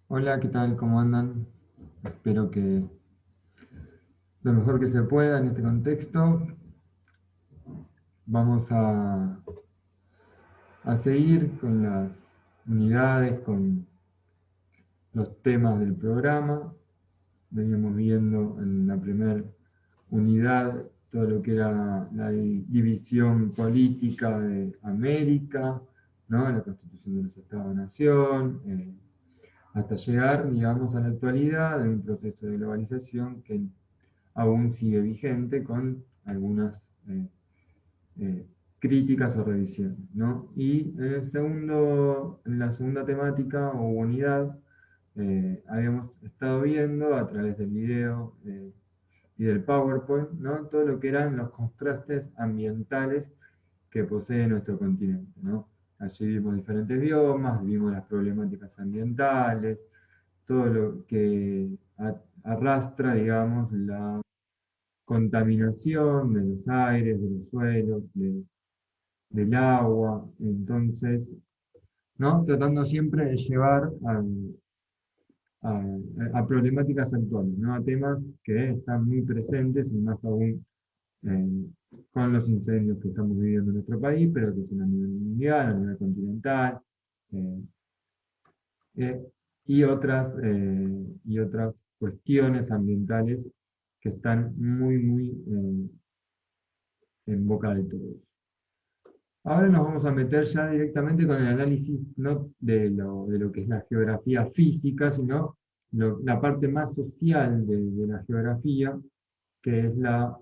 Hola, ¿qué tal? ¿Cómo andan? Espero que lo mejor que se pueda en este contexto. Vamos a seguir con las unidades, con los temas del programa. Veníamos viendo en la primera unidad todo lo que era la división política de América, ¿no? La constitución de los Estados-Nación, hasta llegar, digamos, a la actualidad en un proceso de globalización que aún sigue vigente con algunas eh, eh, críticas o revisiones, ¿no? Y en la segunda temática o unidad, habíamos estado viendo a través del video y del PowerPoint, ¿no? Todo lo que eran los contrastes ambientales que posee nuestro continente, ¿no? Allí vimos diferentes biomas, vimos las problemáticas ambientales, todo lo que arrastra, digamos, la contaminación de los aires, de los suelos, del agua. Entonces, ¿no? Tratando siempre de llevar a, a problemáticas actuales, ¿no? A temas que están muy presentes y más aún eh, con los incendios que estamos viviendo en nuestro país, pero que son a nivel mundial, a nivel continental, eh, eh, y otras cuestiones ambientales que están muy en boca de todos. Ahora nos vamos a meter ya directamente con el análisis no de lo que es la geografía física, sino la parte más social de la geografía, que es la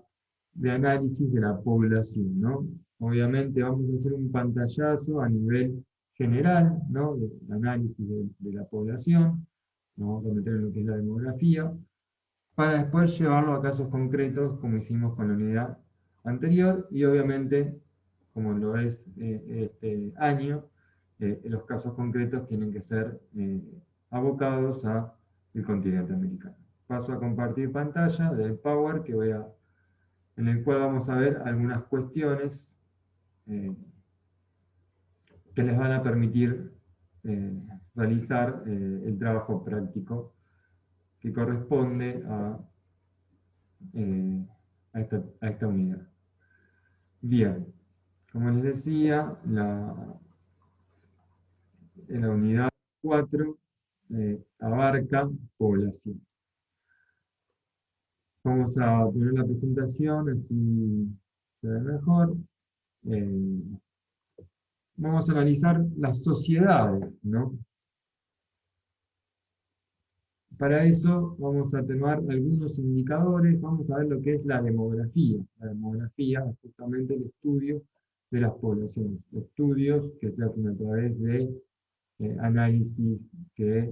de análisis de la población, ¿no? Obviamente vamos a hacer un pantallazo a nivel general, ¿no? De análisis de la población, nos vamos a meter en lo que es la demografía, para después llevarlo a casos concretos, como hicimos con la unidad anterior, y obviamente, como lo es este año, los casos concretos tienen que ser abocados a el continente americano. Paso a compartir pantalla del Power en el cual vamos a ver algunas cuestiones eh, que les van a permitir eh, realizar el trabajo práctico que corresponde eh, a esta unidad. Bien, como les decía, la unidad 4 abarca población. Vamos a poner la presentación, así se ve mejor. Eh, Vamos a analizar las sociedades, ¿no? Para eso vamos a tomar algunos indicadores, vamos a ver lo que es la demografía. La demografía es justamente el estudio de las poblaciones, estudios que se hacen a través de análisis que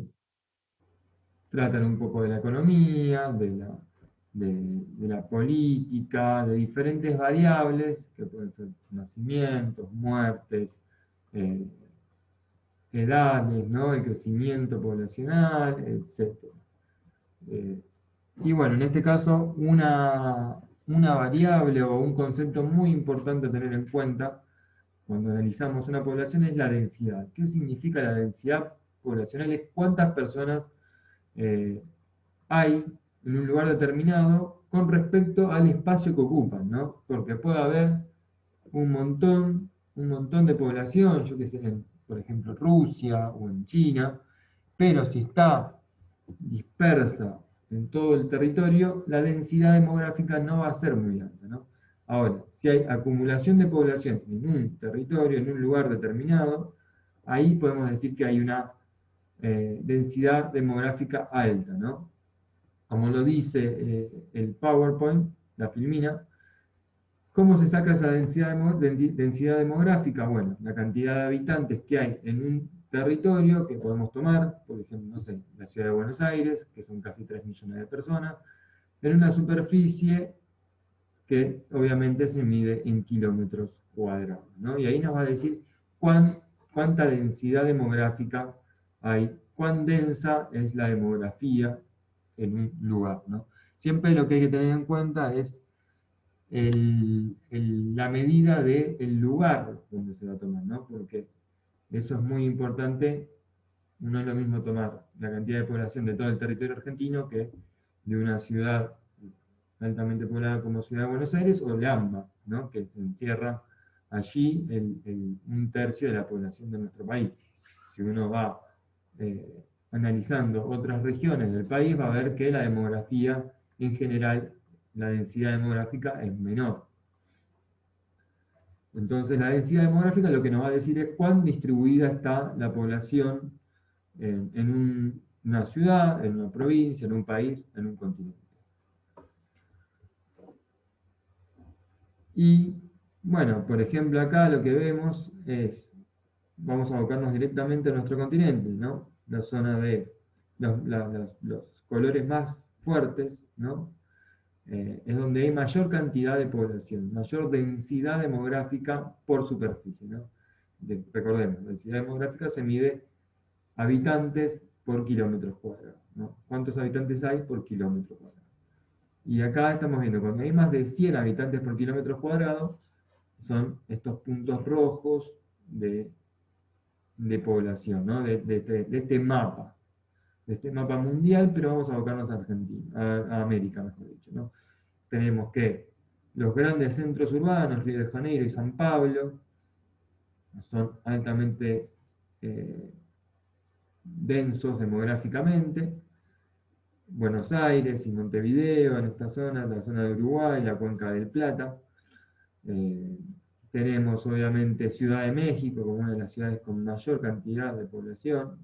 tratan un poco de la economía, de la política, de diferentes variables, que pueden ser nacimientos, muertes, eh, edades, ¿no? El crecimiento poblacional, etc. Eh, y bueno, en este caso, una variable o un concepto muy importante a tener en cuenta cuando analizamos una población es la densidad. ¿Qué significa la densidad poblacional? Es cuántas personas eh, hay en un lugar determinado con respecto al espacio que ocupan, ¿no? Porque puede haber un montón de población, yo que sé, por ejemplo, Rusia o en China, pero si está dispersa en todo el territorio, la densidad demográfica no va a ser muy alta, ¿no? Ahora, si hay acumulación de población en un territorio, en un lugar determinado, ahí podemos decir que hay una densidad demográfica alta, ¿no? Como lo dice el PowerPoint, la filmina. ¿Cómo se saca esa densidad demográfica? Bueno, la cantidad de habitantes que hay en un territorio que podemos tomar, por ejemplo, no sé, la ciudad de Buenos Aires, que son casi 3 millones de personas, en una superficie que obviamente se mide en kilómetros cuadrados, ¿no? Y ahí nos va a decir cuánta densidad demográfica hay, cuán densa es la demografía en un lugar, ¿no? Siempre lo que hay que tener en cuenta es la medida del lugar donde se va a tomar, ¿no? Porque eso es muy importante No es lo mismo tomar la cantidad de población de todo el territorio argentino que de una ciudad altamente poblada como Ciudad de Buenos Aires o de AMBA, ¿no? Que se encierra allí un tercio de la población de nuestro país. Si uno va analizando otras regiones del país, va a ver que la demografía en general, la densidad demográfica es menor. Entonces la densidad demográfica lo que nos va a decir es cuán distribuida está la población una ciudad, en una provincia, en un país, en un continente. Y bueno, por ejemplo acá lo que vemos es, vamos a abocarnos directamente a nuestro continente, ¿no? La zona de los colores más fuertes, ¿no? Es donde hay mayor cantidad de población, mayor densidad demográfica por superficie, ¿no? Recordemos, densidad demográfica se mide habitantes por kilómetros cuadrados, ¿no? ¿Cuántos habitantes hay por kilómetro cuadrado? Y acá estamos viendo, cuando hay más de 100 habitantes por kilómetro cuadrado, son estos puntos rojos de población, ¿no? De este mapa mundial, pero vamos a abocarnos a Argentina, a América, mejor dicho, ¿no? Tenemos que los grandes centros urbanos, Río de Janeiro y San Pablo, son altamente densos demográficamente. Buenos Aires y Montevideo, en esta zona, la zona de Uruguay, la Cuenca del Plata. Eh, Tenemos obviamente Ciudad de México como una de las ciudades con mayor cantidad de población,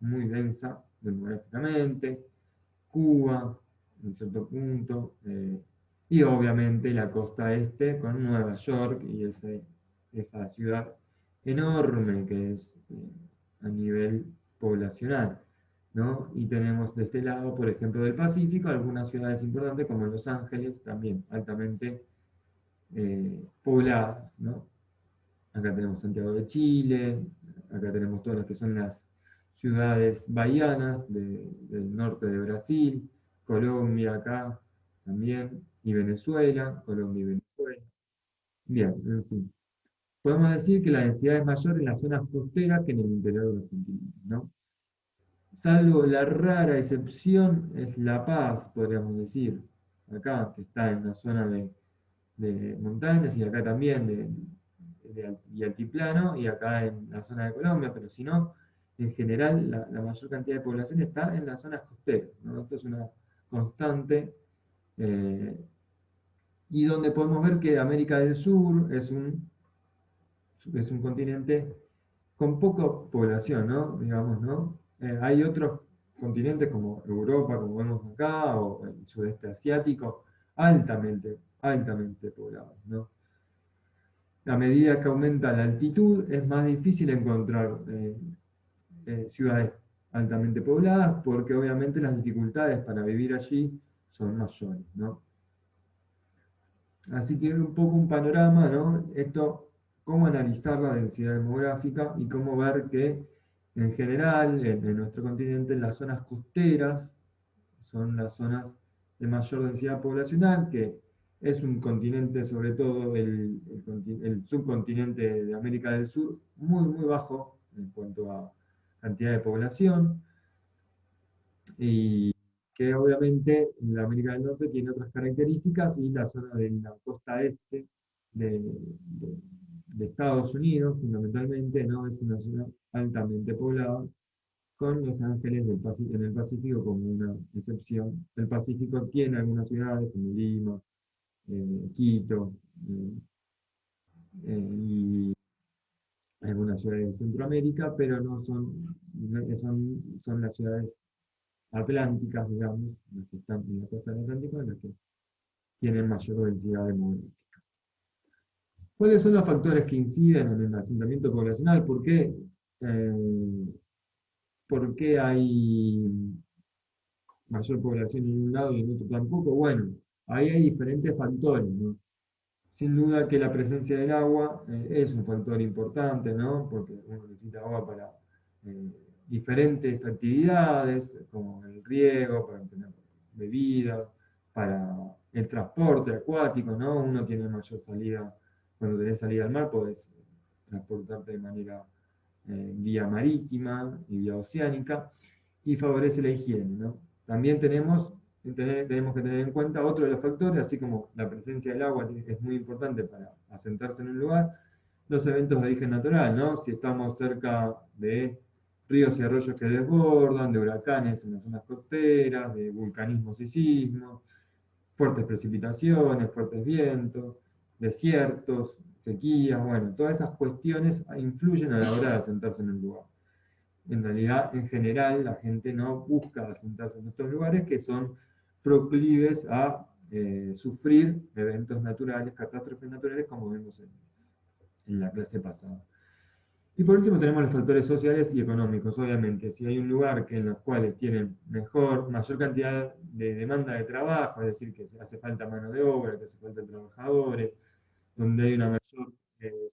muy densa demográficamente. Cuba, en cierto punto. Y obviamente la costa este con Nueva York y esa ciudad enorme que es a nivel poblacional, ¿no? Y tenemos de este lado, por ejemplo, del Pacífico, algunas ciudades importantes como Los Ángeles, también altamente pobladas, ¿no? Acá tenemos Santiago de Chile, acá tenemos todas las que son las ciudades bahianas del norte de Brasil, Colombia acá también, y Venezuela, Colombia y Venezuela. Bien, en fin. Podemos decir que la densidad es mayor en las zonas costeras que en el interior de los continentes, ¿no? Salvo la rara excepción es La Paz, podríamos decir, acá, que está en la zona de montañas y acá también y altiplano, y acá en la zona de Colombia, pero si no, en general la mayor cantidad de población está en las zonas costeras, ¿no? Esto es una constante, eh, y donde podemos ver que América del Sur es un continente con poca población, ¿no? Digamos, ¿no? Hay otros continentes como Europa, como vemos acá, o el sudeste asiático, altamente poblados, ¿no? A medida que aumenta la altitud, es más difícil encontrar ciudades altamente pobladas, porque obviamente las dificultades para vivir allí son mayores, ¿no? Así que un poco un panorama, ¿no? Esto, cómo analizar la densidad demográfica y cómo ver que en general en nuestro continente las zonas costeras son las zonas de mayor densidad poblacional, que es un continente, sobre todo el subcontinente de América del Sur, muy bajo en cuanto a cantidad de población, y que obviamente la América del Norte tiene otras características, y la zona de la costa este de, de- de Estados Unidos, fundamentalmente, ¿no? Es una zona altamente poblada, con Los Ángeles en el Pacífico como una excepción. El Pacífico tiene algunas ciudades como Lima, Quito, eh, y algunas ciudades de Centroamérica, pero no son, son las ciudades atlánticas, digamos, las que están en la costa del Atlántico, las que tienen mayor densidad demográfica. ¿Cuáles son los factores que inciden en el asentamiento poblacional? Eh, ¿Por qué hay mayor población en un lado y en otro tampoco? Bueno, ahí hay diferentes factores, ¿no? Sin duda que la presencia del agua es un factor importante, ¿no? Porque uno necesita agua para eh, diferentes actividades, como el riego, para tener bebidas, para el transporte acuático, ¿no? Uno tiene mayor salida, cuando tenés salida al mar podés transportarte de manera vía marítima y vía oceánica, y favorece la higiene, ¿no? También tenemos que tener en cuenta otro de los factores, así como la presencia del agua es muy importante para asentarse en un lugar, los eventos de origen natural, ¿no? Si estamos cerca de ríos y arroyos que desbordan, de huracanes en las zonas costeras, de vulcanismos y sismos, fuertes precipitaciones, fuertes vientos, desiertos, sequías, bueno, todas esas cuestiones influyen a la hora de asentarse en un lugar. En realidad, en general, la gente no busca asentarse en estos lugares que son proclives a sufrir eventos naturales, catástrofes naturales, como vimos en la clase pasada. Y por último tenemos los factores sociales y económicos, obviamente. Si hay un lugar en los cuales tienen mayor cantidad de demanda de trabajo, es decir, que hace falta mano de obra, que hace falta trabajadores, donde hay una mayor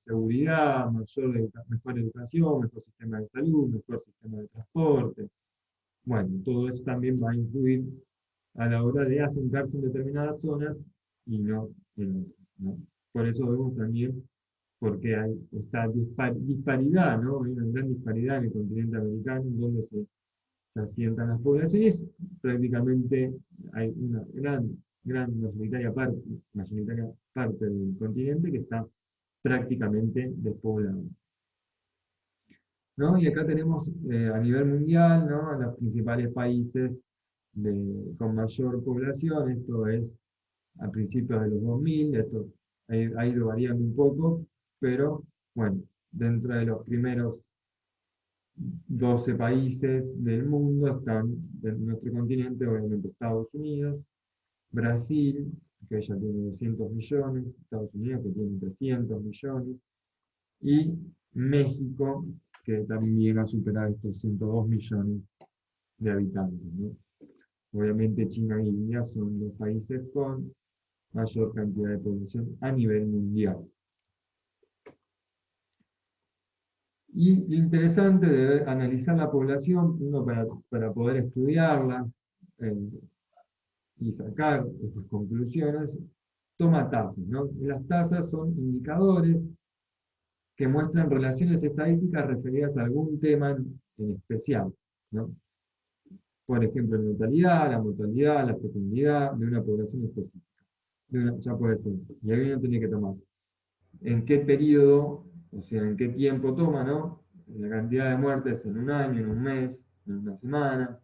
seguridad, mejor educación, mejor sistema de salud, mejor sistema de transporte. Bueno, todo eso también va a influir a la hora de asentarse en determinadas zonas y no en otras, ¿no? Por eso vemos también porque hay esta disparidad, ¿no? Hay una gran disparidad en el continente americano, en donde se asientan las poblaciones, prácticamente hay una gran mayoritaria parte del continente que está prácticamente despoblado, ¿no? Y acá tenemos a nivel mundial, ¿no? Los principales países con mayor población, esto es a principios de los 2000, esto ha ido variando un poco, pero bueno, dentro de los primeros 12 países del mundo están en nuestro continente, obviamente Estados Unidos, Brasil, que ya tiene 200 millones, Estados Unidos, que tiene 300 millones, y México, que también ha superado estos 102 millones de habitantes, ¿no? Obviamente China e India son los países con mayor cantidad de población a nivel mundial. Y lo interesante de analizar la población, uno para poder estudiarla eh, y sacar estas conclusiones, toma tasas, ¿no? Y las tasas son indicadores que muestran relaciones estadísticas referidas a algún tema en especial, ¿no? Por ejemplo, la mortalidad, la fecundidad de una población específica. Ya puede ser. Y ahí uno tiene que tomar en qué periodo, o sea, en qué tiempo toma, ¿no? La cantidad de muertes en un año, en un mes, en una semana.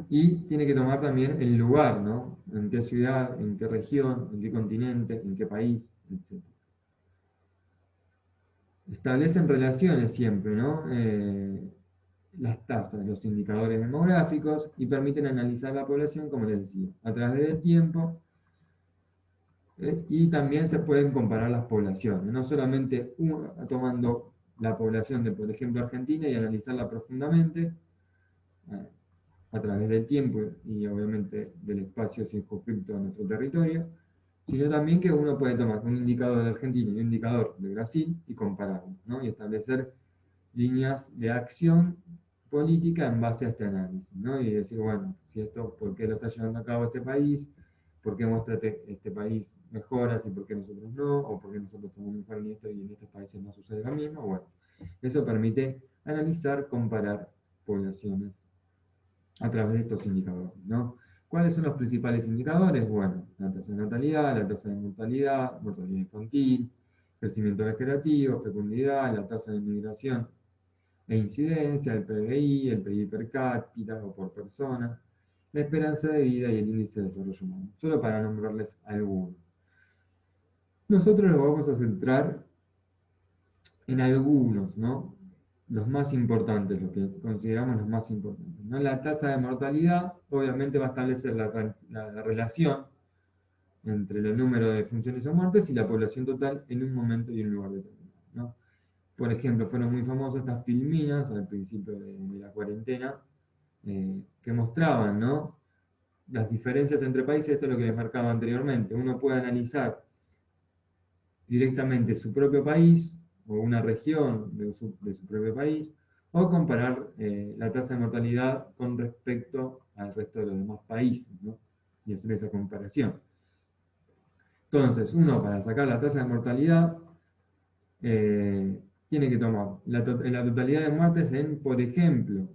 Y tiene que tomar también el lugar, ¿no? En qué ciudad, en qué región, en qué continente, en qué país, etc. Establecen relaciones siempre, ¿no? Las tasas, los indicadores demográficos y permiten analizar la población, como les decía, a través del tiempo. Y también se pueden comparar las poblaciones, no solamente tomando la población de, por ejemplo, Argentina y analizarla profundamente eh, a través del tiempo y obviamente del espacio circunscripto a nuestro territorio, sino también que uno puede tomar un indicador de Argentina y un indicador de Brasil y compararlos, ¿no? Y establecer líneas de acción política en base a este análisis, ¿no? Y decir, bueno, si esto, ¿por qué lo está llevando a cabo este país? ¿Por qué muestra este país mejoras y por qué nosotros no? ¿O por qué nosotros estamos mejor en esto y en estos países no sucede lo mismo? Bueno, eso permite analizar, comparar poblaciones a través de estos indicadores, ¿no? ¿Cuáles son los principales indicadores? Bueno, la tasa de natalidad, la tasa de mortalidad, mortalidad infantil, crecimiento vegetativo, fecundidad, la tasa de migración e incidencia, el PBI, el PIB per cápita o por persona, la esperanza de vida y el índice de desarrollo humano, solo para nombrarles algunos. Nosotros nos vamos a centrar en algunos, ¿no? Los más importantes, los que consideramos los más importantes, ¿no? La tasa de mortalidad obviamente va a establecer la relación entre el número de funciones o muertes y la población total en un momento y en un lugar determinado, ¿no? Por ejemplo, fueron muy famosas estas filminas al principio de la cuarentena, que mostraban, ¿no? Las diferencias entre países, esto es lo que les marcaba anteriormente. Uno puede analizar directamente su propio país o una región de su propio país, o comparar la tasa de mortalidad con respecto al resto de los demás países, ¿no? Y hacer esa comparación. Entonces, uno para sacar la tasa de mortalidad tiene que tomar la totalidad de muertes en, por ejemplo,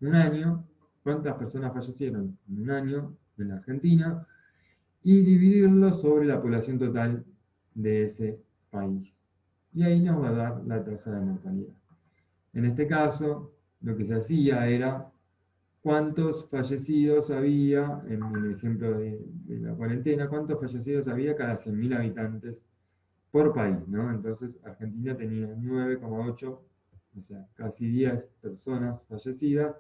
un año, cuántas personas fallecieron en un año en la Argentina, y dividirlo sobre la población total de ese país. Y ahí nos va a dar la tasa de mortalidad. En este caso, lo que se hacía era cuántos fallecidos había, en el ejemplo de la cuarentena, cuántos fallecidos había cada 100.000 habitantes por país, ¿no? Entonces Argentina tenía 9,8, o sea, casi 10 personas fallecidas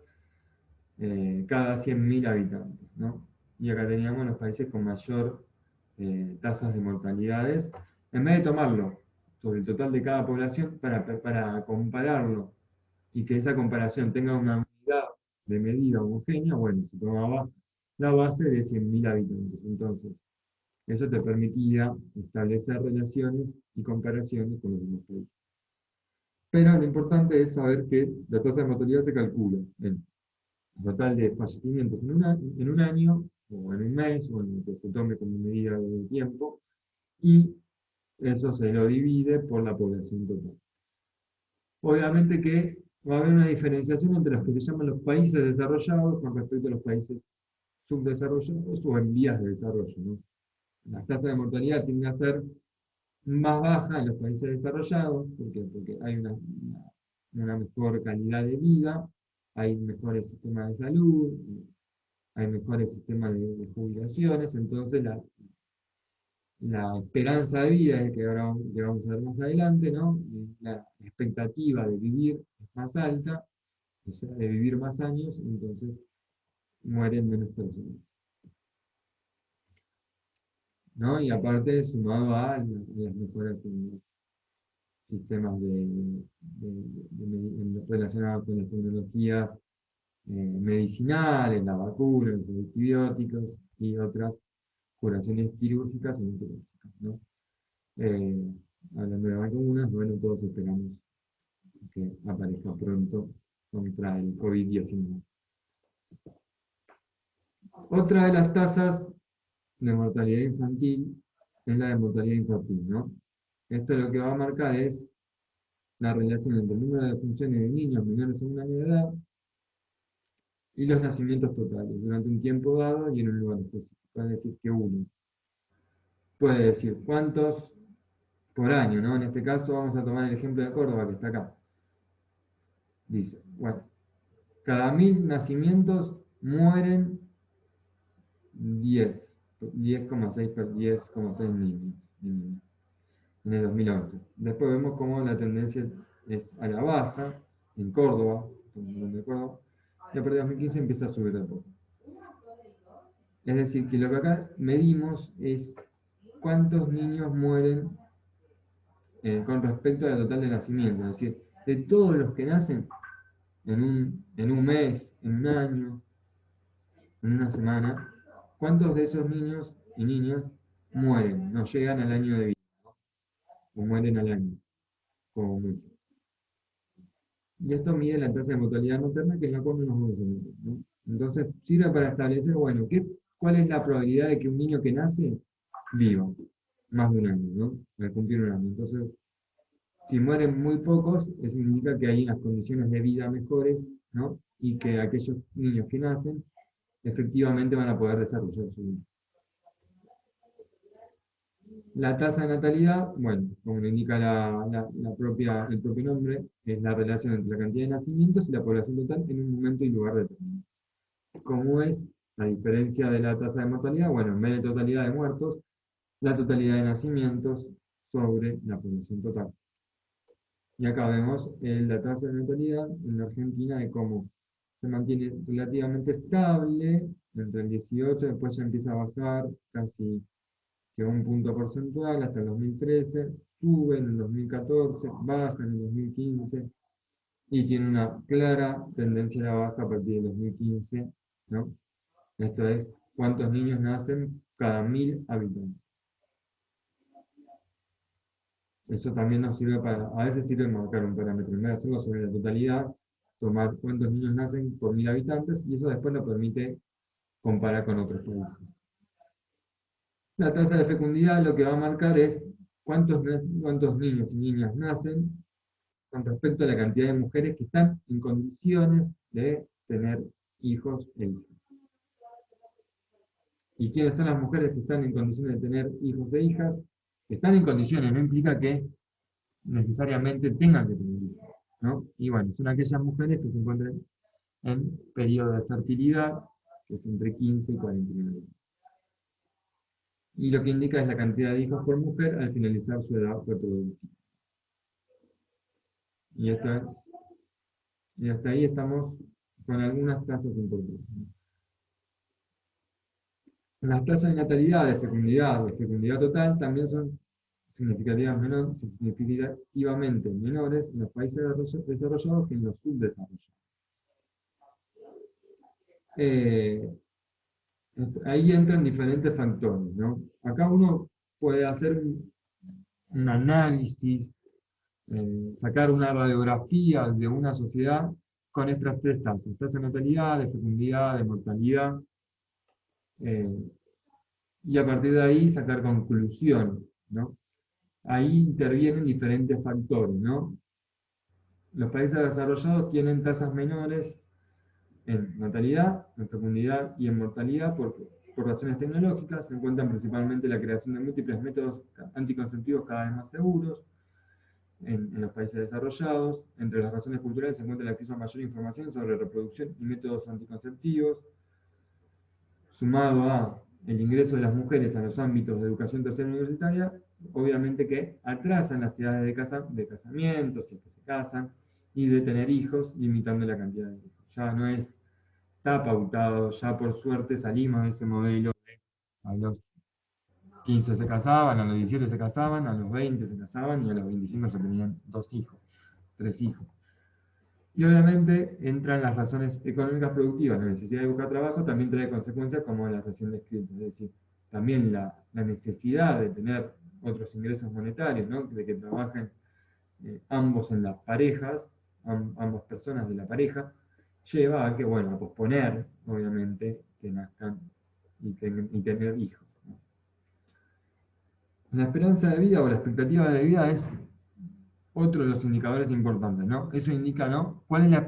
cada 100.000 habitantes, ¿no? Y acá teníamos los países con mayor tasas de mortalidades. En vez de tomarlo sobre el total de cada población para compararlo y que esa comparación tenga una unidad de medida homogénea, bueno, se tomaba la base de 100.000 habitantes. Entonces, eso te permitía establecer relaciones y comparaciones con los demás países. Pero lo importante es saber que la tasa de mortalidad se calcula en el total de fallecimientos en un año, o en un mes, o en lo que se tome como medida de tiempo, y eso se lo divide por la población total. Obviamente que va a haber una diferenciación entre los que se llaman los países desarrollados con respecto a los países subdesarrollados o en vías de desarrollo, ¿no? Las tasas de mortalidad tienden a ser más bajas en los países desarrollados, porque hay una mejor calidad de vida, hay mejores sistemas de salud, hay mejores sistemas de jubilaciones, entonces la esperanza de vida, que ahora que vamos a ver más adelante, ¿no? La expectativa de vivir es más alta, o sea, de vivir más años, entonces mueren menos personas, ¿no? Y aparte, sumado a las mejoras en los sistemas relacionados con las tecnologías medicinales, las vacunas, los antibióticos y otras curaciones quirúrgicas y no quirúrgicas, ¿no? Eh, Hablando de vacunas, bueno, todos esperamos que aparezca pronto contra el COVID-19. Otra de las tasas de mortalidad infantil es la de mortalidad infantil, ¿no? Esto lo que va a marcar es la relación entre el número de funciones de niños menores a un año de edad y los nacimientos totales durante un tiempo dado y en un lugar específico. Es decir, que uno puede decir cuántos por año, ¿no? En este caso vamos a tomar el ejemplo de Córdoba, que está acá. Dice, bueno, cada 1.000 nacimientos mueren 10,6 niños en el 2011. Después vemos cómo la tendencia es a la baja en Córdoba, donde Córdoba, y a partir de 2015 empieza a subir de poco. Es decir, que lo que acá medimos es cuántos niños mueren con respecto al total de nacimientos. Es decir, de todos los que nacen en un mes, en un año, en una semana, ¿cuántos de esos niños y niñas mueren? No llegan al año de vida, o mueren al año, como mucho. Y esto mide la tasa de mortalidad materna, que es la cual no nos vamos a meter, ¿no? Entonces, sirve para establecer, bueno, ¿cuál es la probabilidad de que un niño que nace viva más de un año, ¿no? Al cumplir un año. Entonces, si mueren muy pocos, eso indica que hay unas condiciones de vida mejores, ¿no? Y que aquellos niños que nacen efectivamente van a poder desarrollar su vida. La tasa de natalidad, bueno, como lo indica el propio nombre, es la relación entre la cantidad de nacimientos y la población total en un momento y lugar determinado. ¿Cómo es la diferencia de la tasa de mortalidad? Bueno, en vez de totalidad de muertos, la totalidad de nacimientos sobre la población total. Y acá vemos la tasa de natalidad en la Argentina de cómo se mantiene relativamente estable entre el 18, después ya empieza a bajar casi que un punto porcentual hasta el 2013, sube en el 2014, baja en el 2015 y tiene una clara tendencia a la baja a partir del 2015, ¿no? Esto es cuántos niños nacen cada 1.000 habitantes. Eso también nos sirve a veces sirve marcar un parámetro, en vez de hacerlo sobre la totalidad, tomar cuántos niños nacen por 1.000 habitantes y eso después lo permite comparar con otros países. La tasa de fecundidad lo que va a marcar es cuántos niños y niñas nacen con respecto a la cantidad de mujeres que están en condiciones de tener hijos e hijas. ¿Y quiénes son las mujeres que están en condiciones de tener hijos e hijas? Están en condiciones, no implica que necesariamente tengan que tener hijos, ¿no? Y bueno, son aquellas mujeres que se encuentran en periodo de fertilidad, que es entre 15 y 49 años. Y lo que indica es la cantidad de hijos por mujer al finalizar su edad reproductiva. Y, y hasta ahí estamos con algunas tasas importantes. Las tasas de natalidad, de fecundidad total, también son significativamente menores en los países desarrollados que en los subdesarrollados. Eh, Ahí entran diferentes factores, ¿no? Acá uno puede hacer un análisis, sacar una radiografía de una sociedad con estas tres tasas: tasa de natalidad, de fecundidad, de mortalidad, eh, y a partir de ahí sacar conclusiones, ¿no? Ahí intervienen diferentes factores, ¿no? Los países desarrollados tienen tasas menores en natalidad, en fecundidad y en mortalidad por razones tecnológicas. Se encuentran principalmente la creación de múltiples métodos anticonceptivos cada vez más seguros en los países desarrollados. Entre las razones culturales se encuentra el acceso a mayor información sobre reproducción y métodos anticonceptivos, sumado a el ingreso de las mujeres a los ámbitos de educación terciaria universitaria, obviamente que atrasan las edades de casamiento, si es que se casan, y de tener hijos, limitando la cantidad de hijos. Ya no está pautado, ya por suerte salimos de ese modelo. A los 15 se casaban, a los 17 se casaban, a los 20 se casaban y a los 25 ya tenían 2 hijos, 3 hijos. Y obviamente entran las razones económicas productivas. La necesidad de buscar trabajo también trae consecuencias como las recién descritas, es decir, también la necesidad de tener otros ingresos monetarios, ¿no? De que trabajen ambos en las parejas, ambas personas de la pareja, lleva a que, bueno, a posponer, obviamente, que nazcan y tener hijos, ¿no? La esperanza de vida o la expectativa de vida es otro de los indicadores importantes, ¿no? Eso indica, ¿no? ¿Cuál es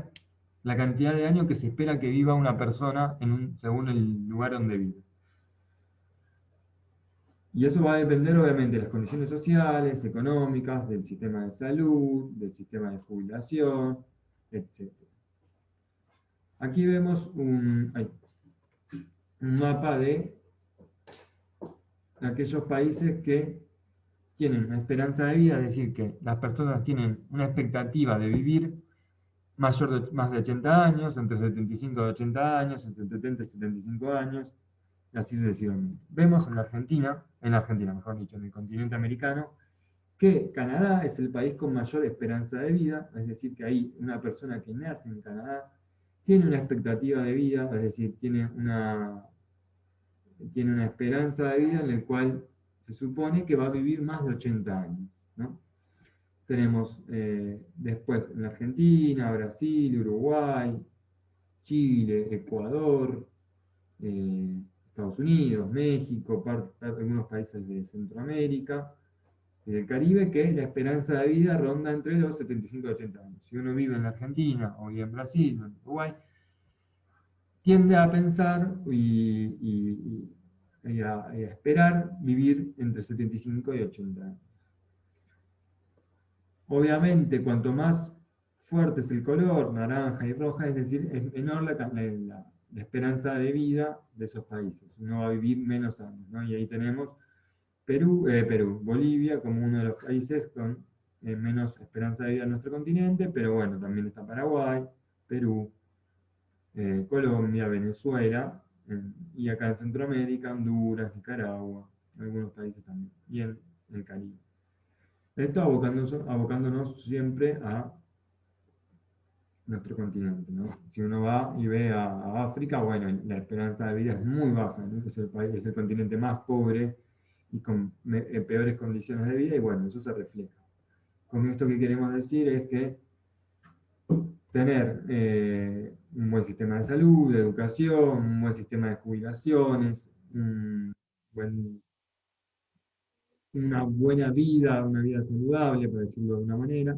la cantidad de años que se espera que viva una persona según el lugar donde vive? Y eso va a depender, obviamente, de las condiciones sociales, económicas, del sistema de salud, del sistema de jubilación, etc. Aquí vemos un mapa de aquellos países que tienen una esperanza de vida, es decir, que las personas tienen una expectativa de vivir más de 80 años, entre 75 y 80 años, entre 70 y 75 años, y así sucesivamente. Vemos en la Argentina, mejor dicho, en el continente americano, que Canadá es el país con mayor esperanza de vida, es decir, que ahí una persona que nace en Canadá tiene una expectativa de vida, es decir, tiene una esperanza de vida en la cual se supone que va a vivir más de 80 años, ¿no? Tenemos después en Argentina, Brasil, Uruguay, Chile, Ecuador, Estados Unidos, México, algunos países de Centroamérica y del Caribe, que la esperanza de vida ronda entre los 75 y 80 años. Si uno vive en Argentina o vive en Brasil o en Uruguay, tiende a pensar y a esperar vivir entre 75 y 80 años. Obviamente, cuanto más fuerte es el color, naranja y roja, es decir, es menor la esperanza de vida de esos países. Uno va a vivir menos años, ¿no? Y ahí tenemos Bolivia como uno de los países con menos esperanza de vida en nuestro continente, pero bueno, también está Paraguay, Perú, Colombia, Venezuela, y acá en Centroamérica, Honduras, Nicaragua, algunos países también, y en el Caribe. Esto abocándonos siempre a nuestro continente, ¿no? Si uno va y ve a África, bueno, la esperanza de vida es muy baja, ¿no? Es el continente más pobre y con peores condiciones de vida, y bueno, eso se refleja. Con esto que queremos decir es que tener un buen sistema de salud, de educación, un buen sistema de jubilaciones, un buen una buena vida, una vida saludable, por decirlo de una manera,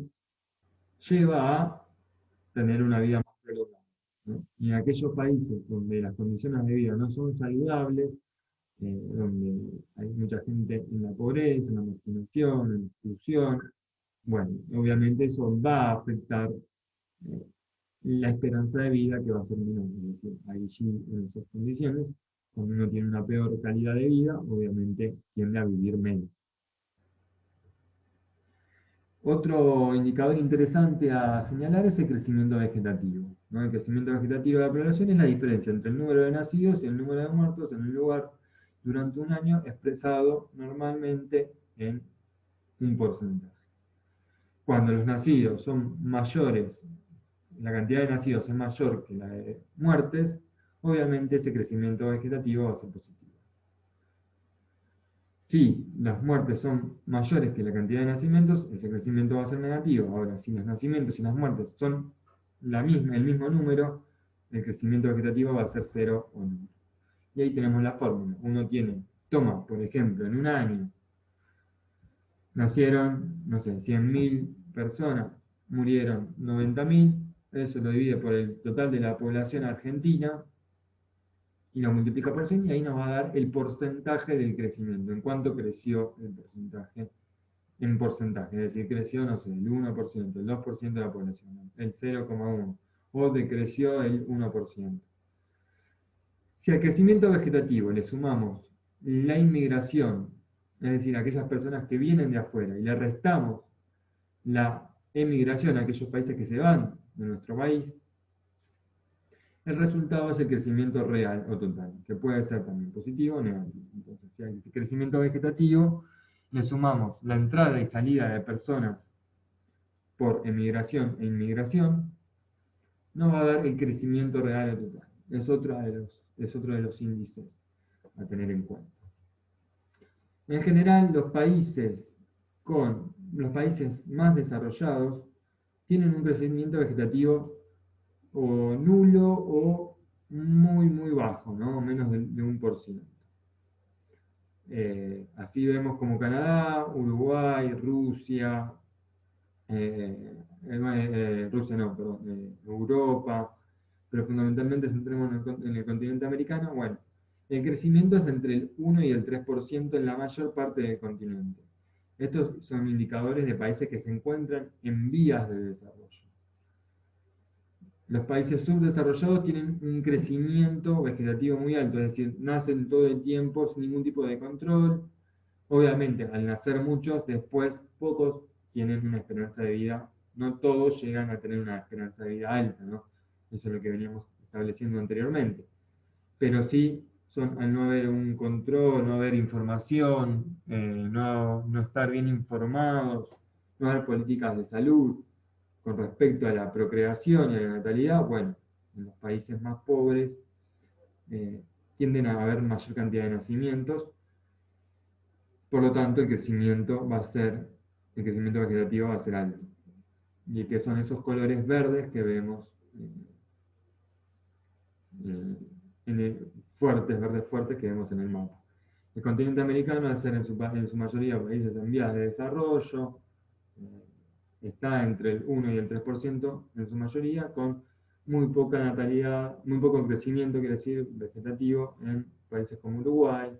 lleva a tener una vida más prolongada, ¿no? Y en aquellos países donde las condiciones de vida no son saludables, donde hay mucha gente en la pobreza, en la marginación, en la exclusión, bueno, obviamente eso va a afectar eh, la esperanza de vida que va a ser menor. Es decir, allí en esas condiciones, cuando uno tiene una peor calidad de vida, obviamente tiende a vivir menos. Otro indicador interesante a señalar es el crecimiento vegetativo, ¿no? El crecimiento vegetativo de la población es la diferencia entre el número de nacidos y el número de muertos en un lugar durante un año expresado normalmente en un porcentaje. Cuando los nacidos son mayores, la cantidad de nacidos es mayor que la de muertes, obviamente ese crecimiento vegetativo va a ser positivo. Si las muertes son mayores que la cantidad de nacimientos, ese crecimiento va a ser negativo. Ahora, si los nacimientos y las muertes son el mismo número, el crecimiento vegetativo va a ser cero o nulo. Y ahí tenemos la fórmula. Uno toma, por ejemplo, en un año, nacieron, no sé, 100.000 personas, murieron 90.000, eso lo divide por el total de la población argentina, y lo multiplica por 100 y ahí nos va a dar el porcentaje del crecimiento, en cuánto creció el porcentaje en porcentaje, es decir, creció, no sé, el 1%, el 2% de la población, el 0,1%, o decreció el 1%. Si al crecimiento vegetativo le sumamos la inmigración, es decir, aquellas personas que vienen de afuera, y le restamos la emigración a aquellos países que se van de nuestro país, el resultado es el crecimiento real o total, que puede ser también positivo o negativo. Entonces, si hay crecimiento vegetativo, le sumamos la entrada y salida de personas por emigración e inmigración, nos va a dar el crecimiento real o total. Es otro de los índices a tener en cuenta. En general, los países más desarrollados tienen un crecimiento vegetativo o nulo o muy, muy bajo, ¿no? Menos de 1%. Así vemos como Canadá, Uruguay, Rusia, Rusia no, perdón, Europa, pero fundamentalmente centremos en el continente americano. Bueno, el crecimiento es entre el 1 y el 3% en la mayor parte del continente. Estos son indicadores de países que se encuentran en vías de desarrollo. Los países subdesarrollados tienen un crecimiento vegetativo muy alto, es decir, nacen todo el tiempo sin ningún tipo de control. Obviamente, al nacer muchos, después pocos tienen una esperanza de vida. No todos llegan a tener una esperanza de vida alta, ¿no? Eso es lo que veníamos estableciendo anteriormente. Pero sí, al no haber un control, no haber información, no estar bien informados, no haber políticas de salud con respecto a la procreación y a la natalidad, bueno, en los países más pobres eh, tienden a haber mayor cantidad de nacimientos, por lo tanto el crecimiento vegetativo va a ser alto. Y que son esos colores verdes que vemos eh, fuertes, verdes fuertes que vemos en el mapa. El continente americano, al ser en su mayoría países en vías de desarrollo, está entre el 1 y el 3% en su mayoría, con muy poca natalidad, muy poco crecimiento, quiere decir, vegetativo, en países como Uruguay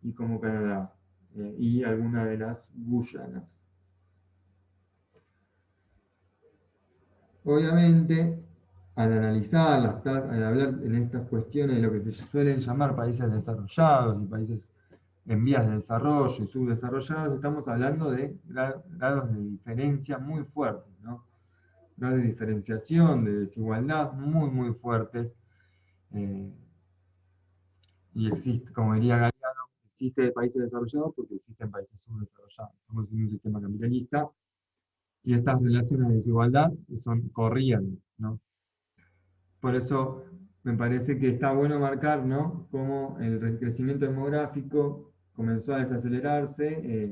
y como Canadá, y algunas de las Guyanas. Obviamente, al hablar en estas cuestiones de lo que se suelen llamar países desarrollados y países en vías de desarrollo y subdesarrollados, estamos hablando de grados de diferencia muy fuertes, ¿no? Grados de diferenciación, de desigualdad muy, muy fuertes. eh, y existe, como diría Galeano, existe países desarrollados porque existen países subdesarrollados. Estamos en un sistema capitalista y estas relaciones de desigualdad son corrientes, ¿no? Por eso me parece que está bueno marcar, ¿no?, cómo el crecimiento demográfico comenzó a desacelerarse.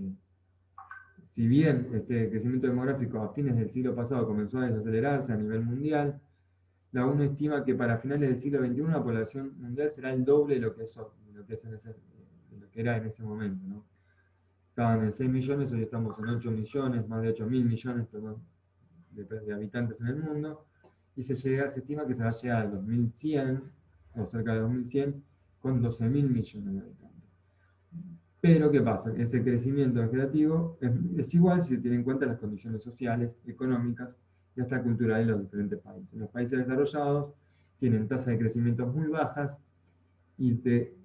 Si bien este crecimiento demográfico a fines del siglo pasado comenzó a desacelerarse a nivel mundial, la ONU estima que para finales del siglo XXI la población mundial será el doble de lo que era en ese momento, ¿no? estaban en 6 millones, hoy estamos en 8 millones, más de 8.000 millones, perdón, de habitantes en el mundo, y se estima que se va a llegar al 2100, o cerca de 2100, con 12.000 millones de habitantes. Pero, ¿qué pasa? Ese crecimiento vegetativo es igual si se tiene en cuenta las condiciones sociales, económicas y hasta culturales de los diferentes países. Los países desarrollados tienen tasas de crecimiento muy bajas y de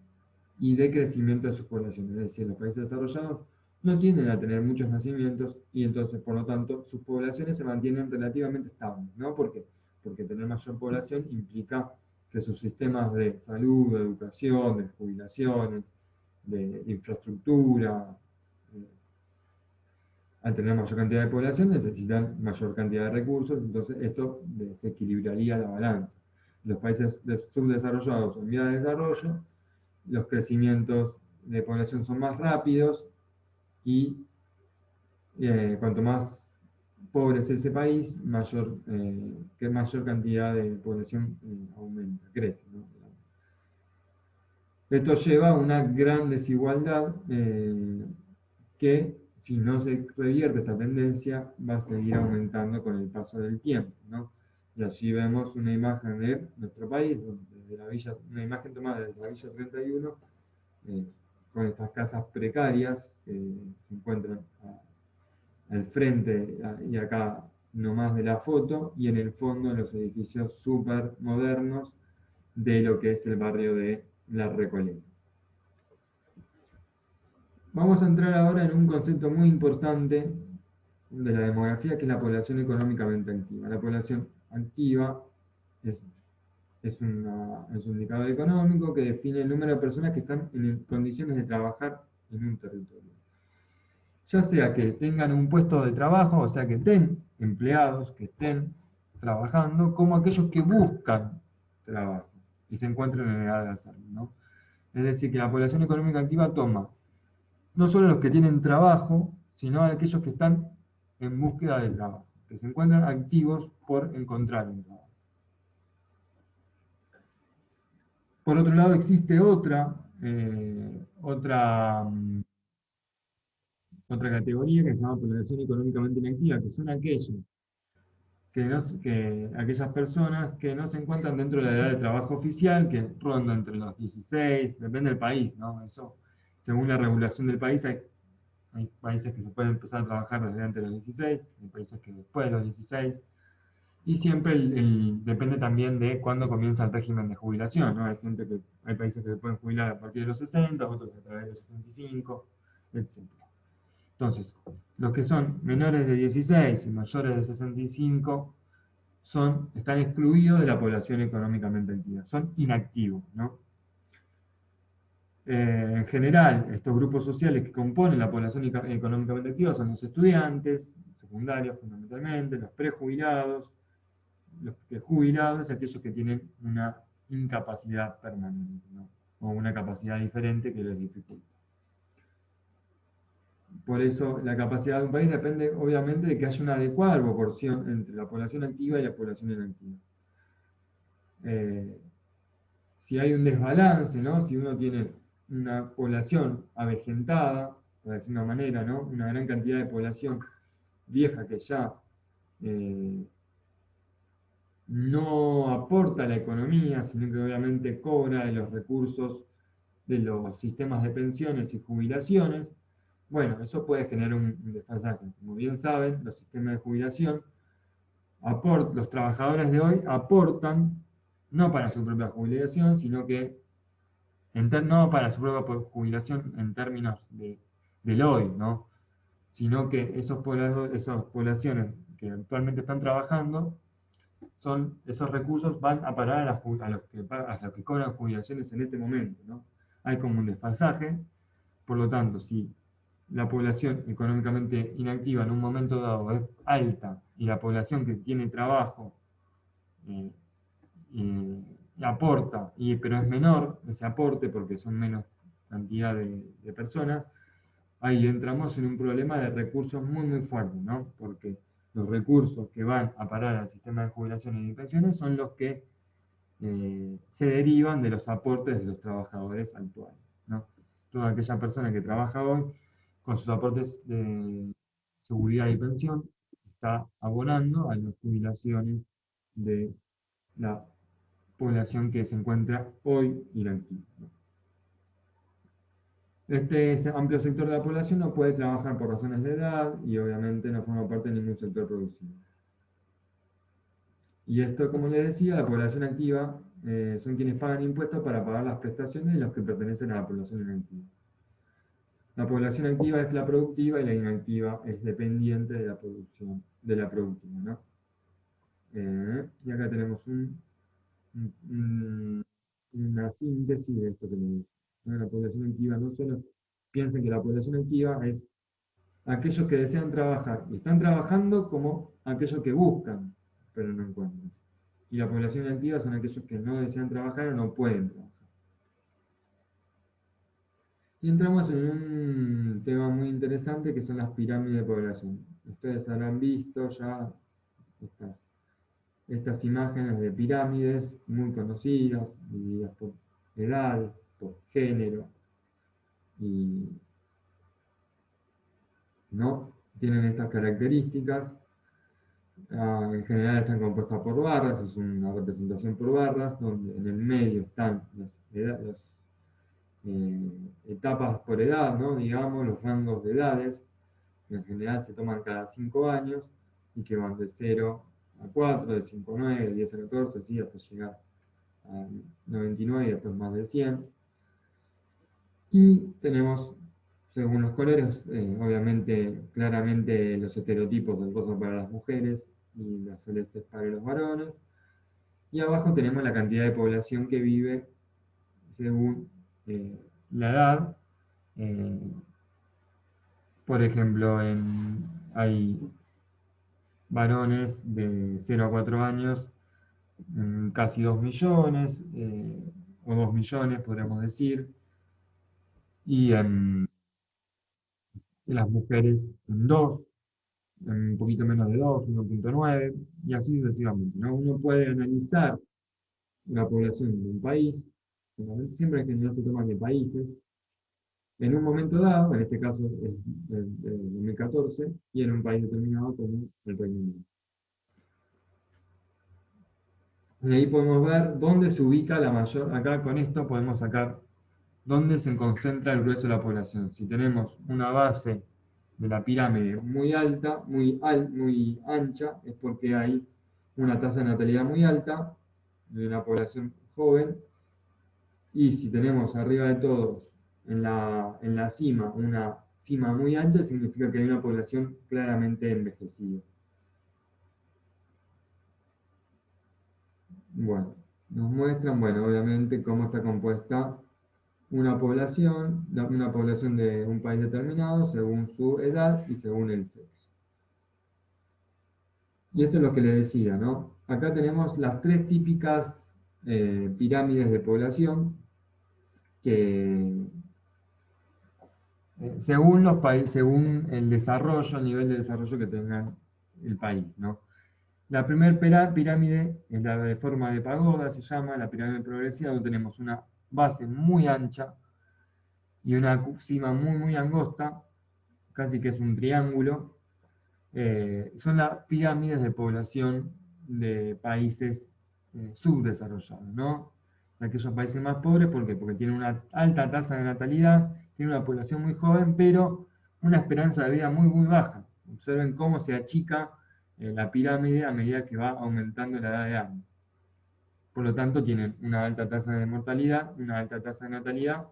crecimiento de sus poblaciones. Es decir, los países desarrollados no tienden a tener muchos nacimientos y entonces, por lo tanto, sus poblaciones se mantienen relativamente estables. ¿No? ¿Por qué? Porque tener mayor población implica que sus sistemas de salud, de educación, de jubilaciones, de infraestructura, al tener mayor cantidad de población necesitan mayor cantidad de recursos, entonces esto desequilibraría la balanza. Los países subdesarrollados o en vía de desarrollo, los crecimientos de población son más rápidos y cuanto más pobre es ese país, mayor cantidad de población aumenta, crece, ¿no? Esto lleva a una gran desigualdad que, si no se revierte esta tendencia, va a seguir aumentando con el paso del tiempo, ¿no? Y allí vemos una imagen de nuestro país, una imagen tomada desde la Villa 31, con estas casas precarias que se encuentran al frente y acá nomás de la foto, y en el fondo los edificios súper modernos de lo que es el barrio de La Recoleta. Vamos a entrar ahora en un concepto muy importante de la demografía, que es la población económicamente activa. La población activa es un indicador económico que define el número de personas que están en condiciones de trabajar en un territorio. Ya sea que tengan un puesto de trabajo, o sea que estén empleados, que estén trabajando, como aquellos que buscan trabajo y se encuentran en edad de hacerlo, ¿no? Es decir, que la población económica activa toma no solo los que tienen trabajo, sino aquellos que están en búsqueda de trabajo, que se encuentran activos por encontrar un trabajo. Por otro lado, existe otra categoría que se llama población económicamente inactiva, que son aquellas personas que no se encuentran dentro de la edad de trabajo oficial, que ronda entre los 16, depende del país, ¿no? Eso, según la regulación del país, hay países que se pueden empezar a trabajar desde antes de los 16, hay países que después de los 16, y siempre depende también de cuándo comienza el régimen de jubilación, ¿no? Hay países que se pueden jubilar a partir de los 60, otros a través de los 65, etc. Entonces, los que son menores de 16 y mayores de 65 están excluidos de la población económicamente activa, son inactivos, ¿no? En general, estos grupos sociales que componen la población económicamente activa son los estudiantes, secundarios fundamentalmente, los prejubilados, los jubilados y aquellos que tienen una incapacidad permanente, ¿no? O una capacidad diferente que les dificulta. Por eso la capacidad de un país depende obviamente de que haya una adecuada proporción entre la población activa y la población inactiva. Si hay un desbalance, ¿no? Si uno tiene una población avejentada, por decir de una manera, ¿no? Una gran cantidad de población vieja que ya no aporta a la economía, sino que obviamente cobra de los recursos de los sistemas de pensiones y jubilaciones, bueno, eso puede generar un desfasaje. Como bien saben, los sistemas de jubilación, los trabajadores de hoy aportan no para su propia jubilación, sino que no para su propia jubilación en términos del hoy, ¿no? Sino que esas poblaciones que actualmente están trabajando, esos recursos van a parar a los que cobran jubilaciones en este momento, ¿no? Hay como un desfasaje, por lo tanto, si la población económicamente inactiva en un momento dado es alta y la población que tiene trabajo eh, aporta, pero es menor ese aporte porque son menos cantidad de personas, ahí entramos en un problema de recursos muy, muy fuerte, ¿no? Porque los recursos que van a parar al sistema de jubilaciones y de pensiones son los que se derivan de los aportes de los trabajadores actuales, ¿no? Toda aquella persona que trabaja hoy con sus aportes de seguridad y pensión, está abonando a las jubilaciones de la población que se encuentra hoy inactiva. Este amplio sector de la población no puede trabajar por razones de edad y obviamente no forma parte de ningún sector productivo. Y esto, como les decía, la población activa son quienes pagan impuestos para pagar las prestaciones de los que pertenecen a la población inactiva. La población activa es la productiva y la inactiva es dependiente de la producción, de la productiva, ¿no? Y acá tenemos una síntesis de esto que les digo. La población activa no solo piensen que la población activa es aquellos que desean trabajar y están trabajando como aquellos que buscan, pero no encuentran. Y la población activa son aquellos que no desean trabajar o no pueden trabajar. Y entramos en un tema muy interesante que son las pirámides de población. Ustedes habrán visto ya estas imágenes de pirámides muy conocidas, divididas por edad, por género, y no tienen estas características. En general están compuestas por barras, es una representación por barras, donde en el medio están las etapas por edad, ¿no? Digamos, los rangos de edades, que en general se toman cada 5 años y que van de 0 a 4, de 5 a 9, de 10 a 14, así hasta llegar a 99 y después más de 100. Y tenemos, según los colores, obviamente, claramente los estereotipos del rosa para las mujeres y los celestes para los varones. Y abajo tenemos la cantidad de población que vive según la edad. Eh, por ejemplo, hay varones de 0 a 4 años, casi 2 millones, o 2 millones podríamos decir, y las mujeres en 2, un poquito menos de 2, 1,9, y así sucesivamente, ¿no? Uno puede analizar la población de un país, siempre en general se toman de países, en un momento dado, en este caso es del 2014, y en un país determinado como el Reino Unido. Y ahí podemos ver dónde se ubica la mayor, acá con esto podemos sacar dónde se concentra el grueso de la población. Si tenemos una base de la pirámide muy alta, muy ancha, es porque hay una tasa de natalidad muy alta de una población joven, y si tenemos arriba de todos en la cima una cima muy ancha, significa que hay una población claramente envejecida. Bueno, nos muestran, bueno, obviamente cómo está compuesta una población de un país determinado según su edad y según el sexo. Y esto es lo que les decía, ¿no? Acá tenemos las 3 típicas pirámides de población que según los países, según el desarrollo, el nivel de desarrollo que tenga el país, ¿no? La primera pirámide es la de forma de pagoda, se llama la pirámide progresiva, donde tenemos una base muy ancha y una cima muy angosta, casi que es un triángulo. Son las pirámides de población de países subdesarrollados, ¿no? De aquellos países más pobres, ¿por qué? Porque tienen una alta tasa de natalidad, tienen una población muy joven, pero una esperanza de vida muy baja. Observen cómo se achica la pirámide a medida que va aumentando la edad de años. Por lo tanto, tienen una alta tasa de mortalidad, una alta tasa de natalidad,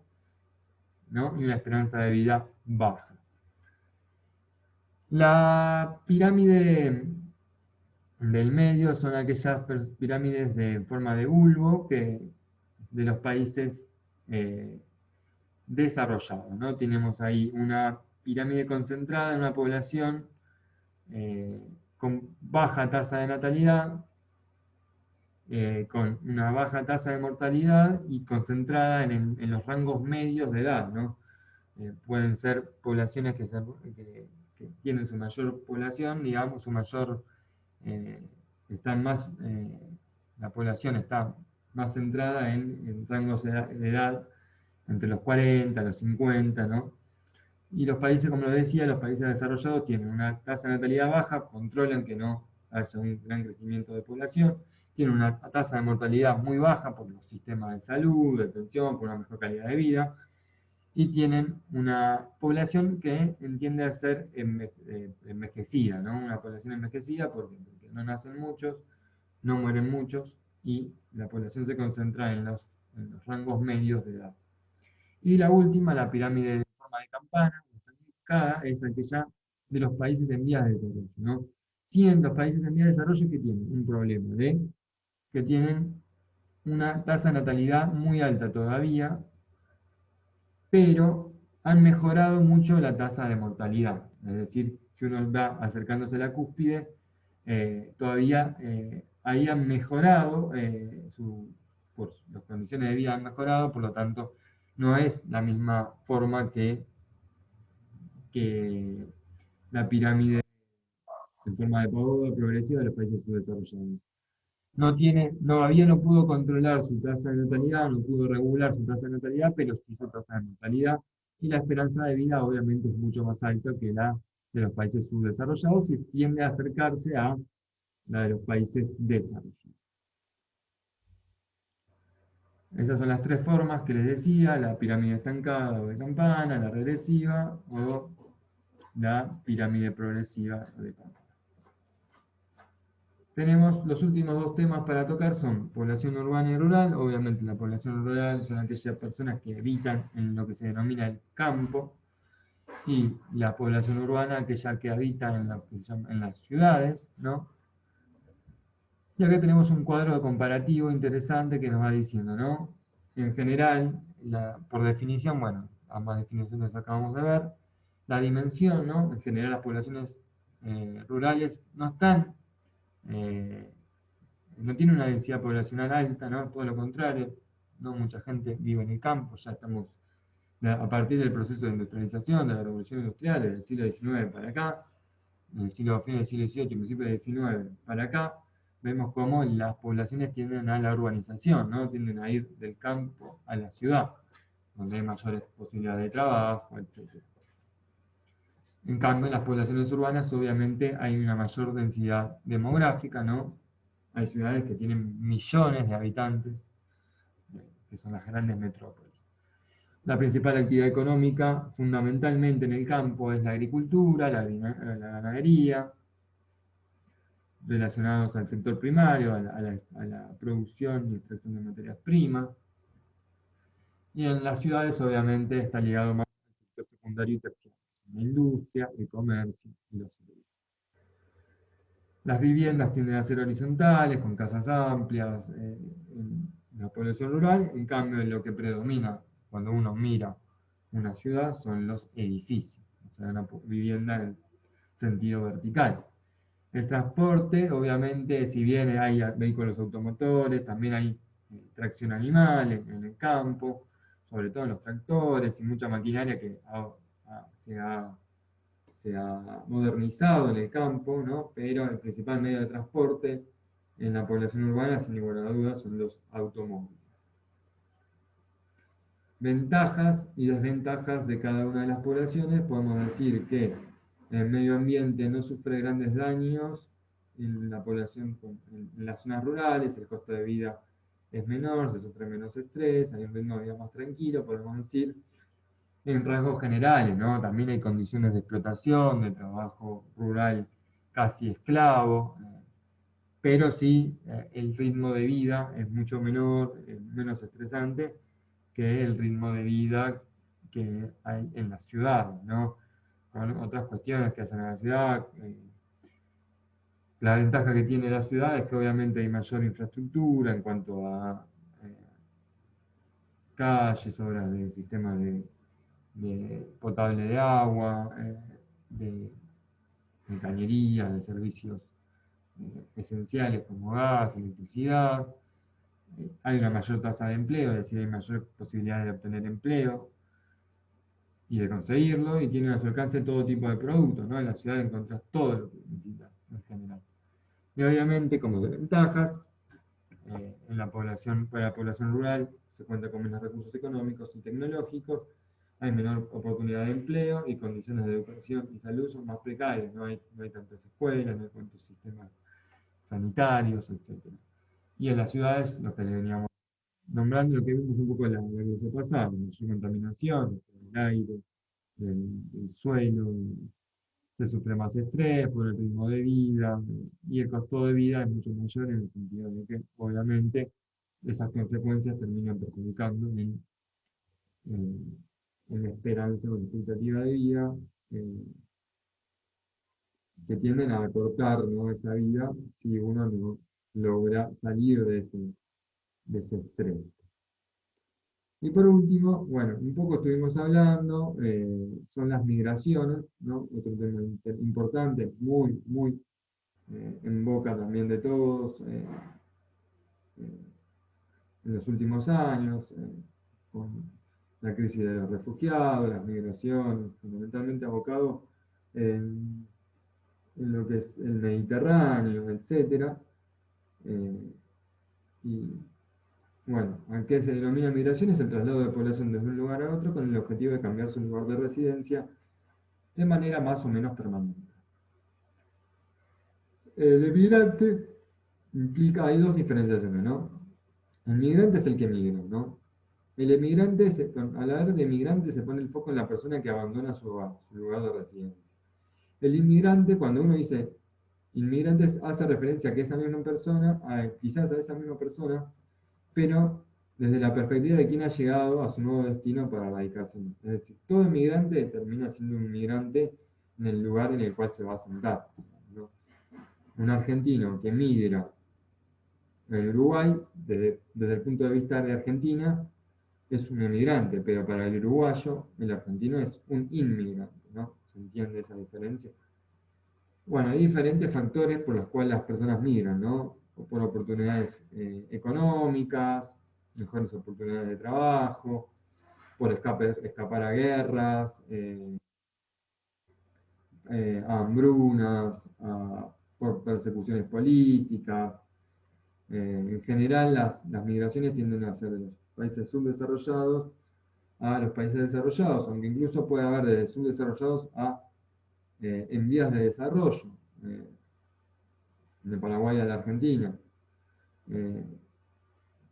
¿no? Y una esperanza de vida baja. La pirámide del medio son aquellas pirámides de forma de bulbo de los países eh, desarrollados, ¿no? Tenemos ahí una pirámide concentrada en una población con baja tasa de natalidad, con una baja tasa de mortalidad y concentrada en los rangos medios de edad, ¿no? Pueden ser poblaciones que tienen su mayor población, digamos, su mayor, están más, la población está más centrada en rangos de edad entre los 40, los 50, ¿no? Y los países, como lo decía, los países desarrollados tienen una tasa de natalidad baja, controlan que no haya un gran crecimiento de población, tienen una tasa de mortalidad muy baja por los sistemas de salud, de pensión, por una mejor calidad de vida, y tienen una población que tiende a ser envejecida, ¿no? Una población envejecida porque no nacen muchos, no mueren muchos, y la población se concentra en los rangos medios de edad. Y la última, la pirámide de forma de campana, ubicada, es aquella de los países en vías de desarrollo, ¿no? Los países en vías de desarrollo que tienen un problema de que tienen una tasa de natalidad muy alta todavía, pero han mejorado mucho la tasa de mortalidad. Es decir, si uno va acercándose a la cúspide, todavía ahí han mejorado, por las condiciones de vida han mejorado, por lo tanto, no es la misma forma que la pirámide en forma de pagoda progresiva de los países subdesarrollados. Todavía no pudo controlar su tasa de natalidad, no pudo regular su tasa de natalidad, pero sí su tasa de mortalidad. Y la esperanza de vida obviamente es mucho más alta que la de los países subdesarrollados y tiende a acercarse a la de los países desarrollados. Esas son las tres formas que les decía: la pirámide estancada o de campana, la regresiva o la pirámide progresiva o de campana. Tenemos los últimos dos temas para tocar, son población urbana y rural. Obviamente la población rural son aquellas personas que habitan en lo que se denomina el campo, y la población urbana aquella que habita en, en las ciudades, ¿no? Y acá tenemos un cuadro comparativo interesante que nos va diciendo, ¿no? En general, por definición, bueno, ambas definiciones acabamos de ver, la dimensión, ¿no? En general las poblaciones rurales no están no tiene una densidad poblacional alta, ¿no? Todo lo contrario, no mucha gente vive en el campo, ya estamos a partir del proceso de industrialización, de la revolución industrial, del siglo XIX para acá, fin del siglo XVIII, principio del XIX para acá, vemos cómo las poblaciones tienden a la urbanización, ¿no? Tienden a ir del campo a la ciudad, donde hay mayores posibilidades de trabajo, etc. En cambio, en las poblaciones urbanas obviamente hay una mayor densidad demográfica, ¿no? Hay ciudades que tienen millones de habitantes, que son las grandes metrópolis. La principal actividad económica, fundamentalmente en el campo, es la agricultura, la ganadería, relacionados al sector primario, a la producción y extracción de materias primas. Y en las ciudades, obviamente, está ligado más al sector secundario y terciario, la industria, el comercio y los servicios. Las viviendas tienden a ser horizontales, con casas amplias, en la población rural. En cambio, lo que predomina cuando uno mira una ciudad son los edificios, o sea, una vivienda en sentido vertical. El transporte, obviamente, si bien hay vehículos automotores, también hay tracción animal en el campo, sobre todo en los tractores y mucha maquinaria que se ha modernizado en el campo, ¿no? Pero el principal medio de transporte en la población urbana, sin ninguna duda, son los automóviles. Ventajas y desventajas de cada una de las poblaciones. Podemos decir que el medio ambiente no sufre grandes daños en la población, en las zonas rurales, el costo de vida es menor, se sufre menos estrés, hay un ritmo de vida más tranquilo, podemos decir, en rasgos generales, ¿no? También hay condiciones de explotación, de trabajo rural casi esclavo, pero sí el ritmo de vida es mucho menor, menos estresante que el ritmo de vida que hay en las ciudades, ¿no? Con otras cuestiones que hacen a la ciudad. La ventaja que tiene la ciudad es que obviamente hay mayor infraestructura en cuanto a calles, obras de sistemas potable de agua, de cañerías, de servicios esenciales como gas, electricidad. Hay una mayor tasa de empleo, es decir, hay mayor posibilidad de obtener empleo y de conseguirlo, y tiene a su alcance todo tipo de productos, ¿no? En la ciudad encontrás todo lo que necesitas en general. Y obviamente, como desventajas, para la población rural se cuenta con menos recursos económicos y tecnológicos, hay menor oportunidad de empleo y condiciones de educación y salud son más precarias, no hay tantas escuelas, no hay tantos sistemas sanitarios, etc. Y en las ciudades, lo que le veníamos nombrando, lo que vimos un poco la clase pasada, mayor contaminación, el aire, el suelo, se sufre más estrés por el ritmo de vida, y el costo de vida es mucho mayor en el sentido de que, obviamente, esas consecuencias terminan perjudicando en la esperanza o la expectativa de vida, eh, que tienden a acortar, ¿no?, esa vida si uno no logra salir de ese estrés. Y por último, bueno, un poco estuvimos hablando, son las migraciones, ¿no? Otro tema importante, muy, muy en boca también de todos eh, en los últimos años, con la crisis de los refugiados, las migraciones, fundamentalmente abocado en lo que es el Mediterráneo, etcétera. Y bueno, ¿a qué se denomina migración? Es el traslado de población desde un lugar a otro con el objetivo de cambiar su lugar de residencia de manera más o menos permanente. El emigrante implica, hay dos diferenciaciones, ¿no? El migrante es el que migra, ¿no? El emigrante, al hablar de emigrante, se pone el foco en la persona que abandona su lugar de residencia. El inmigrante, cuando uno dice inmigrante, hace referencia a que esa misma persona, quizás a esa misma persona, pero desde la perspectiva de quien ha llegado a su nuevo destino para radicarse. Es decir, todo inmigrante termina siendo un inmigrante en el lugar en el cual se va a sentar, ¿no? Un argentino que migra en Uruguay, desde el punto de vista de Argentina, es un emigrante, pero para el uruguayo, el argentino es un inmigrante, ¿no? ¿Se entiende esa diferencia? Bueno, hay diferentes factores por los cuales las personas migran, ¿no? Por oportunidades económicas, mejores oportunidades de trabajo, por escapar a guerras, a hambrunas, por persecuciones políticas. En general, las migraciones tienden a ser de los países subdesarrollados a los países desarrollados, aunque incluso puede haber de subdesarrollados a en vías de desarrollo, eh, de Paraguay a la Argentina. Eh,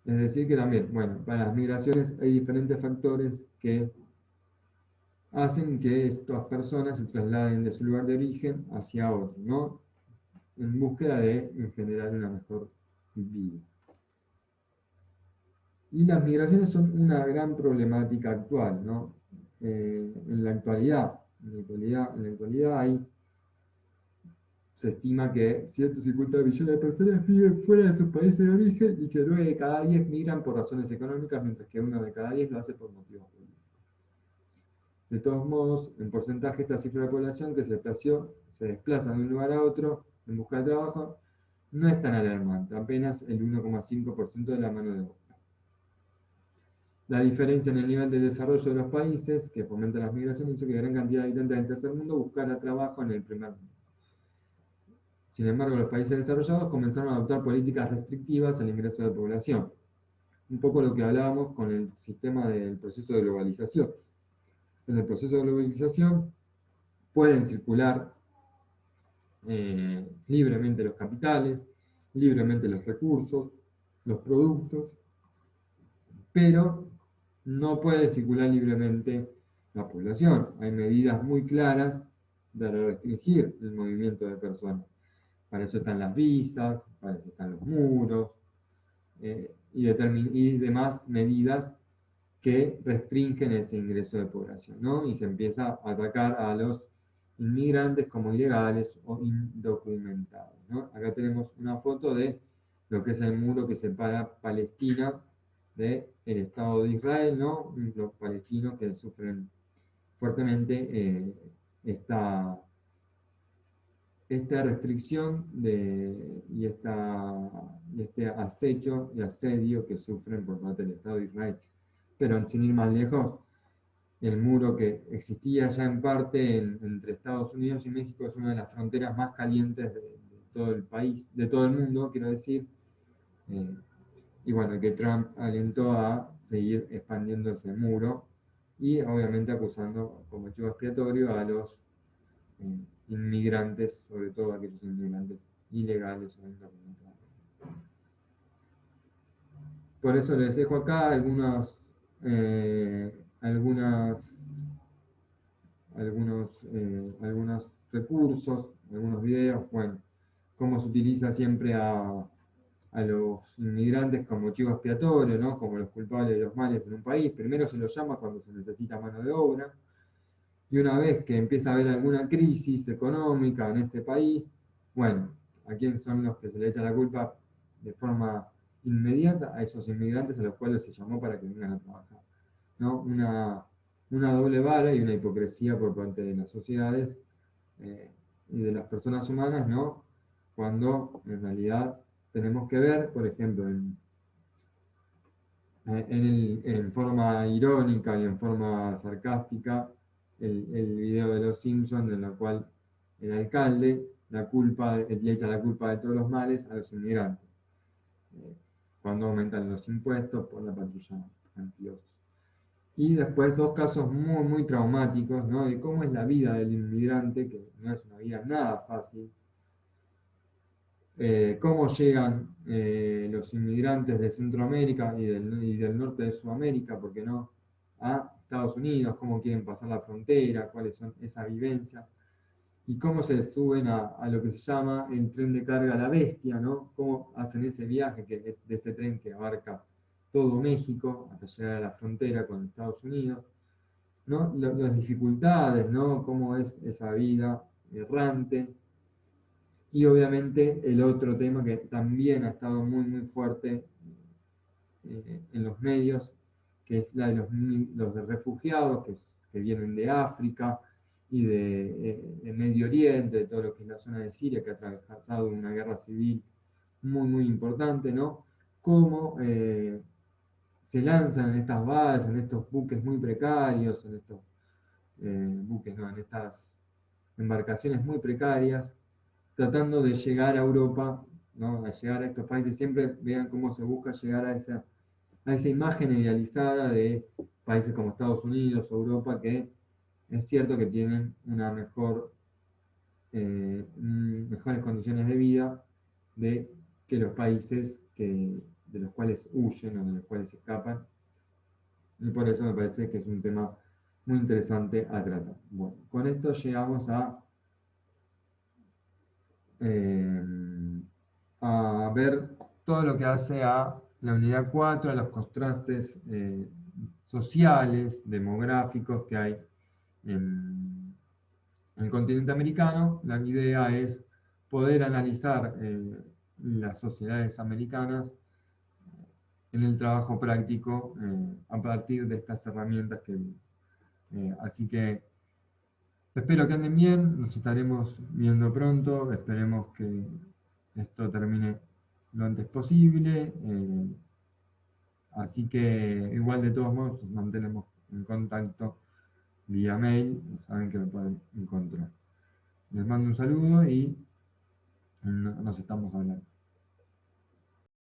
es decir, que también, bueno, para las migraciones hay diferentes factores que hacen que estas personas se trasladen de su lugar de origen hacia otro, ¿no? En búsqueda de, en general, una mejor vida. Y las migraciones son una gran problemática actual, ¿no? En la actualidad se estima que 150 millones de personas viven fuera de sus países de origen y que 9 de cada 10 migran por razones económicas, mientras que 1 de cada 10 lo hace por motivos políticos. De todos modos, en porcentaje, esta cifra de población que se desplaza de un lugar a otro en busca de trabajo no es tan alarmante, apenas el 1,5% de la mano de obra. La diferencia en el nivel de desarrollo de los países que fomentan las migraciones hizo que gran cantidad de habitantes del tercer mundo buscara trabajo en el primer mundo. Sin embargo, los países desarrollados comenzaron a adoptar políticas restrictivas al ingreso de población. Un poco lo que hablábamos con el sistema del proceso de globalización. En el proceso de globalización pueden circular libremente los capitales, libremente los recursos, los productos, pero no puede circular libremente la población. Hay medidas muy claras de restringir el movimiento de personas. Para eso están las visas, para eso están los muros, y demás medidas que restringen ese ingreso de población, ¿no? Y se empieza a atacar a los inmigrantes como ilegales o indocumentados, ¿no? Acá tenemos una foto de lo que es el muro que separa Palestina del Estado de Israel, ¿no? Los palestinos que sufren fuertemente esta restricción y este acecho y asedio que sufren por parte del Estado de Israel. Pero sin ir más lejos, el muro que existía ya en parte entre Estados Unidos y México es una de las fronteras más calientes de todo el país, de todo el mundo, quiero decir. Y bueno, que Trump alentó a seguir expandiendo ese muro y obviamente acusando como chivo expiatorio a los inmigrantes, sobre todo aquellos inmigrantes ilegales o indocumentados. Por eso les dejo acá algunos recursos, algunos videos, bueno, cómo se utiliza siempre a los inmigrantes como chivo expiatorio, ¿no? Como los culpables de los males en un país. Primero se los llama cuando se necesita mano de obra, y una vez que empieza a haber alguna crisis económica en este país, bueno, ¿a quiénes son los que se le echa la culpa de forma inmediata? A esos inmigrantes a los cuales se llamó para que vengan a trabajar, ¿no? Una doble vara y una hipocresía por parte de las sociedades y de las personas humanas, ¿no? Cuando en realidad tenemos que ver, por ejemplo, en forma irónica y en forma sarcástica, el video de los Simpsons en el cual el alcalde le echa la culpa de todos los males a los inmigrantes, eh, cuando aumentan los impuestos por la patrulla anti-osos. Y después dos casos muy, muy traumáticos, ¿no? De cómo es la vida del inmigrante, que no es una vida nada fácil, cómo llegan los inmigrantes de Centroamérica y del norte de Sudamérica, ¿por qué no?, a Estados Unidos, cómo quieren pasar la frontera, cuáles son esas vivencias, y cómo se suben a lo que se llama el tren de carga La Bestia, ¿no? Cómo hacen ese viaje de este tren que abarca todo México hasta llegar a la frontera con Estados Unidos, ¿no? Las dificultades, ¿no? Cómo es esa vida errante. Y obviamente el otro tema que también ha estado muy, muy fuerte en los medios, que es la de los de refugiados que vienen de África y de Medio Oriente, de todo lo que es la zona de Siria, que ha atravesado una guerra civil muy, muy importante, ¿no? Cómo se lanzan en estas balsas, en estos buques muy precarios, en estos buques, no, en estas embarcaciones muy precarias, tratando de llegar a Europa, ¿no? A llegar a estos países. Siempre vean cómo se busca llegar a esa imagen idealizada de países como Estados Unidos o Europa, que es cierto que tienen mejores condiciones de vida que los países de los cuales huyen o de los cuales escapan. Y por eso me parece que es un tema muy interesante a tratar. Bueno, con esto llegamos eh, a ver todo lo que hace a la unidad 4, a los contrastes sociales, demográficos que hay en el continente americano. La idea es poder analizar las sociedades americanas en el trabajo práctico a partir de estas herramientas que así que espero que anden bien, nos estaremos viendo pronto, esperemos que esto termine lo antes posible. Así que igual de todos modos nos mantenemos en contacto vía mail, saben que me pueden encontrar. Les mando un saludo y nos estamos hablando.